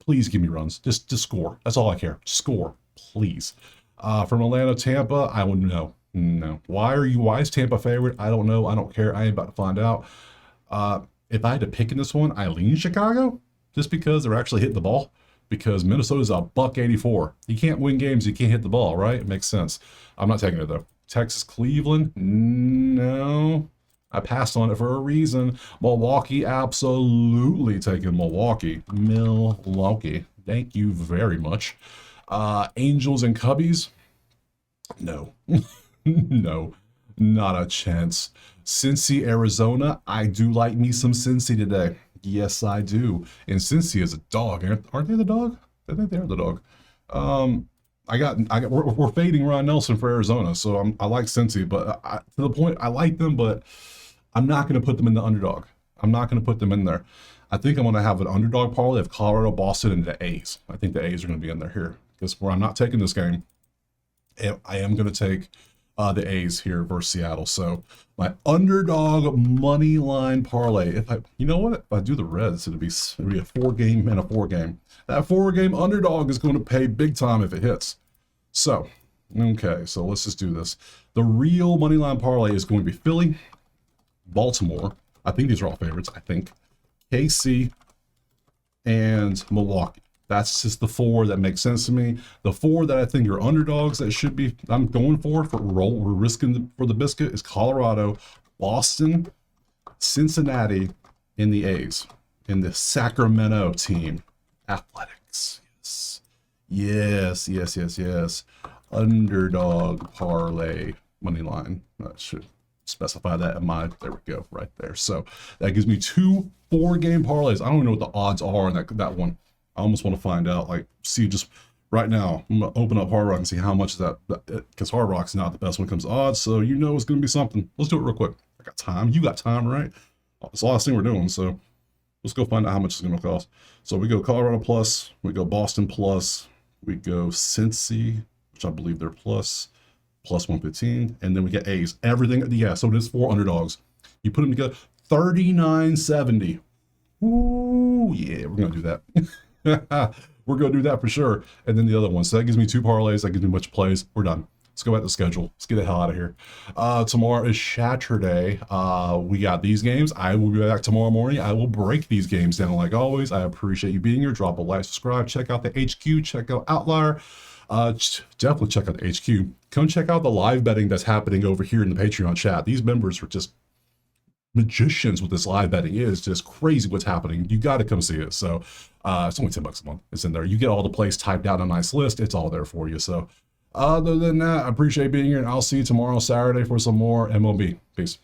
Please give me runs. Just score. That's all I care. Score, please. From Atlanta, Tampa, I would know. No. Why is Tampa favorite? I don't know. I don't care. I ain't about to find out. If I had to pick in this one, I lean Chicago just because they're actually hitting the ball. Because Minnesota's a $1.84. You can't win games. You can't hit the ball, right? It makes sense. I'm not taking it though. Texas, Cleveland, no. I passed on it for a reason. Milwaukee, absolutely taking Milwaukee. Milwaukee. Thank you very much. Angels and Cubbies. No. No. Not a chance. Cincy, Arizona. I do like me some Cincy today. Yes, I do. And Cincy is a dog. Aren't they the dog? I think they're the dog. We're fading Ron Nelson for Arizona, so I like Cincy, but to the point, I like them, but I'm not going to put them in the underdog. I'm not going to put them in there. I think I'm going to have an underdog parlay of Colorado, Boston, and the A's. I think the A's are going to be in there here because where I'm not taking this game, I am going to take the A's here versus Seattle. So my underdog money line parlay. You know what? If I do the Reds, it'll be a 4-game and a 4-game. That 4-game underdog is going to pay big time if it hits. So, okay, so let's just do this. The real money line parlay is going to be Philly, Baltimore. I think these are all favorites. I think KC and Milwaukee. That's just the 4 that makes sense to me. The 4 that I think are underdogs that should be, I'm going for we're risking for the biscuit is Colorado, Boston, Cincinnati, and the A's. And the Sacramento team, Athletics. Yes. Underdog parlay money line. I should specify that in there we go, right there. So that gives me 2 4-game parlays. I don't even know what the odds are on that one. I almost want to find out, see just right now. I'm going to open up Hard Rock and see how much is that, because Hard Rock's not the best when it comes to odds, so you know it's going to be something. Let's do it real quick. I got time. You got time, right? It's the last thing we're doing, so let's go find out how much it's going to cost. So we go Colorado plus, we go Boston plus, we go Cincy, which I believe they're plus 115, and then we get A's. Everything, yeah, so it is 4 underdogs. You put them together, $39.70. Ooh, yeah, we're going to do that. We're going to do that for sure. And then the other one. So that gives me 2 parlays. That gives me much plays. We're done. Let's go back to the schedule. Let's get the hell out of here. Tomorrow is Saturday. We got these games. I will be back tomorrow morning. I will break these games down like always. I appreciate you being here. Drop a like, subscribe, check out the HQ, check out Outlier. Definitely check out the HQ. Come check out the live betting that's happening over here in the Patreon chat. These members are just magicians with this live betting. It is just crazy what's happening. You got to come see it. So it's only $10 a month. It's in there. You get all the plays typed out on a nice list. It's all there for you. So other than that, I appreciate being here, and I'll see you tomorrow, Saturday, for some more MLB. Peace.